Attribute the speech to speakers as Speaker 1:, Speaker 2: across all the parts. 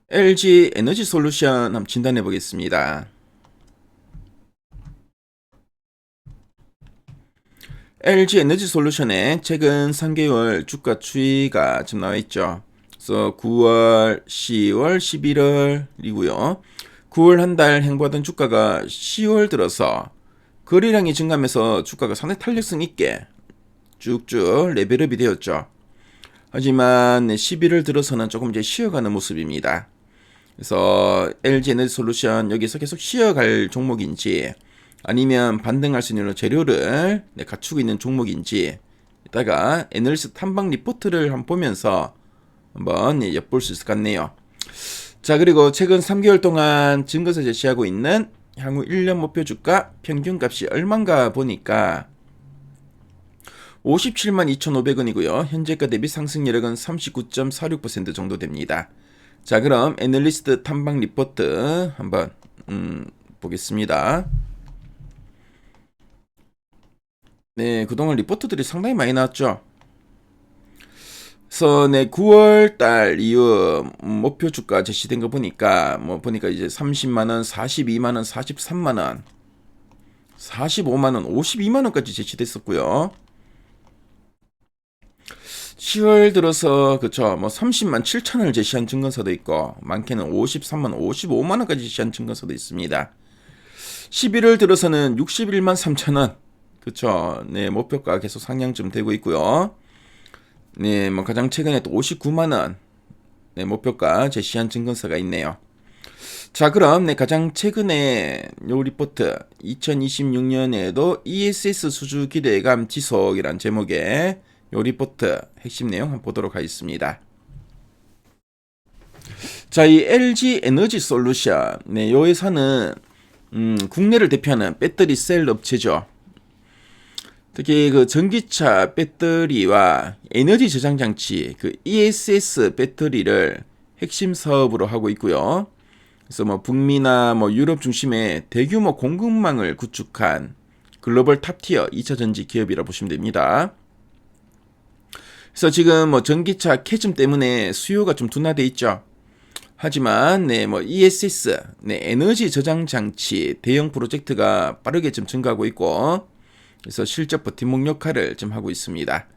Speaker 1: LG 에너지 솔루션 한번 진단해 보겠습니다. LG 에너지 솔루션의 최근 3개월 주가 추이가 지금 나와 있죠. 그래서 9월, 10월, 11월이고요. 9월 한 달 행보하던 주가가 10월 들어서 거래량이 증가하면서 주가가 상당히 탄력성 있게 쭉쭉 레벨업이 되었죠. 하지만 11월 들어서는 조금 이제 쉬어가는 모습입니다. 그래서 LG 에너지 솔루션 여기서 계속 쉬어갈 종목인지 아니면 반등할 수 있는 재료를 갖추고 있는 종목인지 이따가 애널리스트 탐방 리포트를 한번 보면서 한번 엿볼 수 있을 것 같네요. 자, 그리고 최근 3개월 동안 증거서 제시하고 있는 향후 1년 목표 주가 평균값이 얼마인가 보니까 57만 2,500원이고요. 현재가 대비 상승 여력은 39.46% 정도 됩니다. 자, 그럼 애널리스트 탐방 리포트 한번 보겠습니다. 네, 그동안 리포트들이 상당히 많이 나왔죠. 그래서 네, 9월 달 이후 목표 주가 제시된 거 보니까 보니까 이제 30만 원, 42만 원, 43만 원, 45만 원, 52만 원까지 제시됐었고요. 10월 들어서 그쵸 30만 7천 원을 제시한 증권사도 있고 많게는 53만 55만 원까지 제시한 증권사도 있습니다. 11월 들어서는 61만 3천 원 그쵸 네 목표가 계속 상향 좀 되고 있고요. 네 가장 최근에 또 59만 원 네, 목표가 제시한 증권사가 있네요. 자, 그럼 네 가장 최근에 요 리포트 2026년에도 ESS 수주 기대감 지속이란 제목의 요 리포트 핵심 내용 한번 보도록 하겠습니다. 자, 이 LG 에너지 솔루션, 네, 요 회사는 국내를 대표하는 배터리 셀 업체죠. 특히 그 전기차 배터리와 에너지 저장 장치, 그 ESS 배터리를 핵심 사업으로 하고 있고요. 그래서 북미나 유럽 중심의 대규모 공급망을 구축한 글로벌 탑티어 2차 전지 기업이라 보시면 됩니다. 그래서 지금 전기차 캐즘 때문에 수요가 좀 둔화돼 있죠. 하지만 ESS 에너지 저장 장치 대형 프로젝트가 빠르게 좀 증가하고 있고 그래서 실적 버팀목 역할을 좀 하고 있습니다.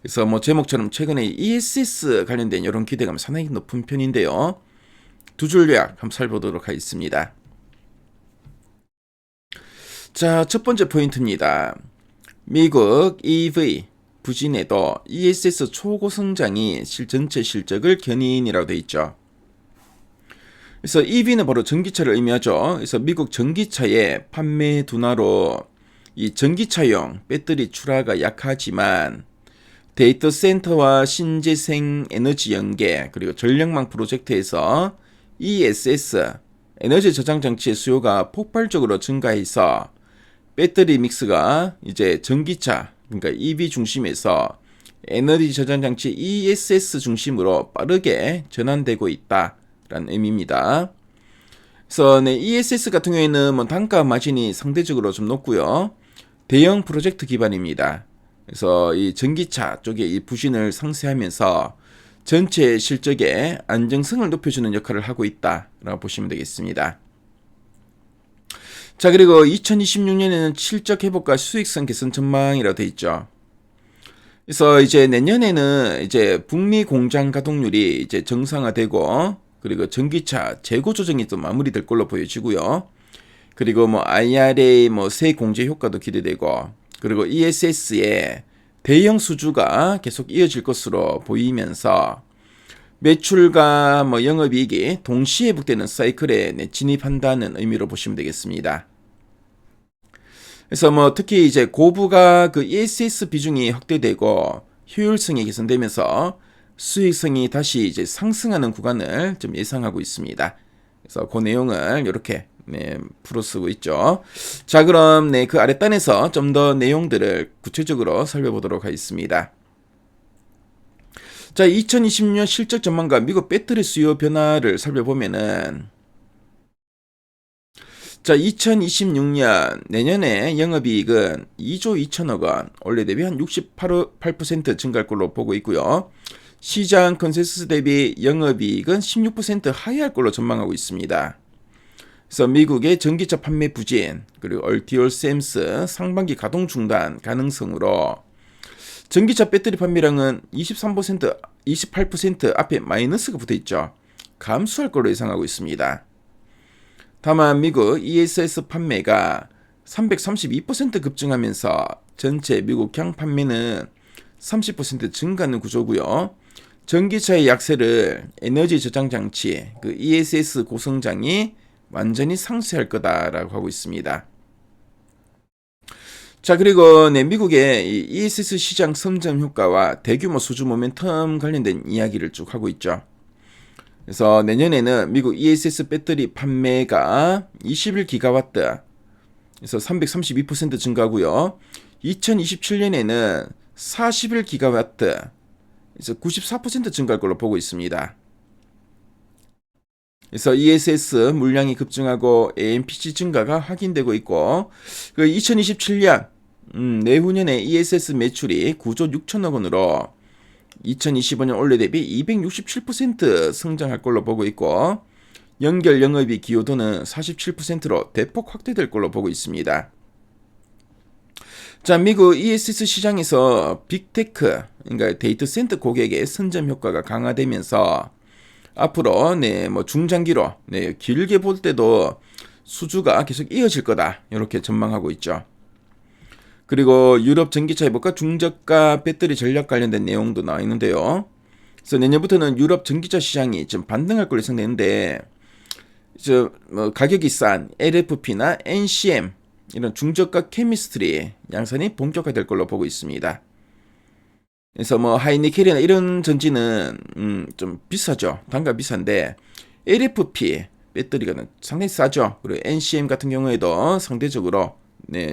Speaker 1: 그래서 제목처럼 최근에 ESS 관련된 이런 기대감 상당히 높은 편인데요. 두 줄 요약 한번 살펴보도록 하겠습니다. 자, 첫 번째 포인트입니다. 미국 EV 부진에도 ESS 초고성장이 전체 실적을 견인이라고 되어 있죠. 그래서 EV는 바로 전기차를 의미하죠. 그래서 미국 전기차의 판매 둔화로 이 전기차용 배터리 출하가 약하지만 데이터 센터와 신재생 에너지 연계 그리고 전력망 프로젝트에서 ESS 에너지 저장 장치의 수요가 폭발적으로 증가해서 배터리 믹스가 이제 전기차 그러니까 EV 중심에서 에너지 저장 장치 ESS 중심으로 빠르게 전환되고 있다라는 의미입니다. 그래서 ESS 같은 경우에는 단가 마진이 상대적으로 좀 높고요. 대형 프로젝트 기반입니다. 그래서 이 전기차 쪽에 이 부신을 상쇄하면서 전체 실적의 안정성을 높여주는 역할을 하고 있다라고 보시면 되겠습니다. 자, 그리고 2026년에는 실적 회복과 수익성 개선 전망이라고 되어 있죠. 그래서 이제 내년에는 이제 북미 공장 가동률이 이제 정상화되고 그리고 전기차 재고 조정이 또 마무리될 걸로 보여지고요. 그리고 IRA 세 공제 효과도 기대되고 그리고 ESS의 대형 수주가 계속 이어질 것으로 보이면서 매출과 영업이익이 동시에 회복되는 사이클에 진입한다는 의미로 보시면 되겠습니다. 그래서 특히 이제 고부가 그 ESS 비중이 확대되고 효율성이 개선되면서 수익성이 다시 이제 상승하는 구간을 좀 예상하고 있습니다. 그래서 그 내용을 이렇게 풀어 쓰고 있죠. 자, 그럼 그 아랫단에서 좀 더 내용들을 구체적으로 살펴보도록 하겠습니다. 자, 2020년 실적 전망과 미국 배터리 수요 변화를 살펴보면은 자, 2026년 내년에 영업이익은 2조 2천억 원, 올해 대비 한 68% 증가할 걸로 보고 있고요. 시장 컨센서스 대비 영업이익은 16% 하회할 걸로 전망하고 있습니다. 그래서 미국의 전기차 판매 부진, 그리고 얼티올 샘스 상반기 가동 중단 가능성으로 전기차 배터리 판매량은 23%, 28% 앞에 마이너스가 붙어 있죠. 감소할 걸로 예상하고 있습니다. 다만 미국 ESS 판매가 332% 급증하면서 전체 미국향 판매는 30% 증가하는 구조고요. 전기차의 약세를 에너지 저장 장치, 그 ESS 고성장이 완전히 상쇄할 거다라고 하고 있습니다. 자, 그리고 미국의 이 ESS 시장 성장 효과와 대규모 수주 모멘텀 관련된 이야기를 쭉 하고 있죠. 그래서 내년에는 미국 ESS 배터리 판매가 21기가와트, 그래서 332% 증가하고요. 2027년에는 41기가와트, 그래서 94% 증가할 걸로 보고 있습니다. 그래서 ESS 물량이 급증하고 AMPC 증가가 확인되고 있고, 그 2027년 내후년에 ESS 매출이 9조 6천억 원으로 2025년 올해 대비 267% 성장할 걸로 보고 있고, 연결 영업이익 기여도는 47%로 대폭 확대될 걸로 보고 있습니다. 자, 미국 ESS 시장에서 빅테크, 그러니까 데이터 센터 고객의 선점 효과가 강화되면서 앞으로 중장기로 길게 볼 때도 수주가 계속 이어질 거다, 이렇게 전망하고 있죠. 그리고 유럽 전기차 회복과 중저가 배터리 전략 관련된 내용도 나와 있는데요. 그래서 내년부터는 유럽 전기차 시장이 좀 반등할 걸로 예상되는데, 가격이 싼 LFP나 NCM 이런 중저가 케미스트리 양산이 본격화될 걸로 보고 있습니다. 그래서 하이니켈이나 이런 전지는 좀 비싸죠. 단가 비싼데 LFP 배터리가 상당히 싸죠. 그리고 NCM 같은 경우에도 상대적으로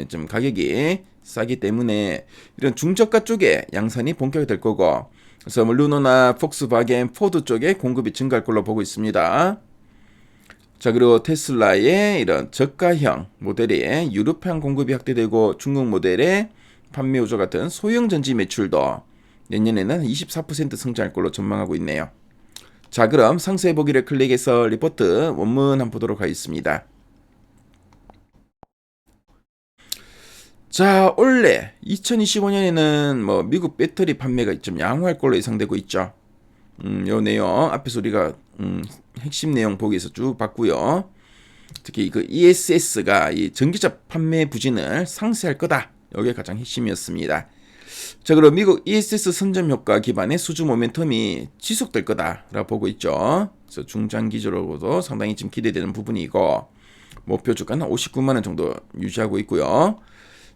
Speaker 1: 좀 가격이 싸기 때문에 이런 중저가 쪽에 양산이 본격화될 거고, 그래서 르노나 폭스바겐, 포드 쪽에 공급이 증가할 걸로 보고 있습니다. 자, 그리고 테슬라의 이런 저가형 모델의 유럽향 공급이 확대되고 중국 모델의 판매 우조 같은 소형 전지 매출도 내년에는 24% 성장할 걸로 전망하고 있네요. 자, 그럼 상세 보기를 클릭해서 리포트 원문 한번 보도록 하겠습니다. 자, 올해 2025년에는 미국 배터리 판매가 좀 양호할 걸로 예상되고 있죠. 요 내용 앞에서 우리가 핵심 내용 보기에서 쭉 봤고요. 특히 그 ESS가 이 전기차 판매 부진을 상쇄할 거다, 이게 가장 핵심이었습니다. 자, 그럼 미국 ESS 선점 효과 기반의 수주 모멘텀이 지속될 거다라고 보고 있죠. 그래서 중장기적으로도 상당히 좀 기대되는 부분이고, 목표 주가는 59만 원 정도 유지하고 있고요.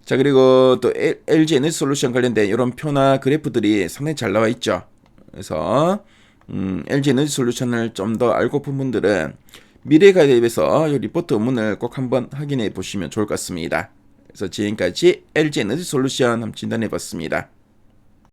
Speaker 1: 자, 그리고 또 LG 에너지 솔루션 관련된 이런 표나 그래프들이 상당히 잘 나와 있죠. 그래서 LG 에너지 솔루션을 좀 더 알고 본 분들은 미래가에 대비해서 이 리포트 원문을 꼭 한번 확인해 보시면 좋을 것 같습니다. 그래서 지금까지 LG 에너지 솔루션 한번 진단해 봤습니다.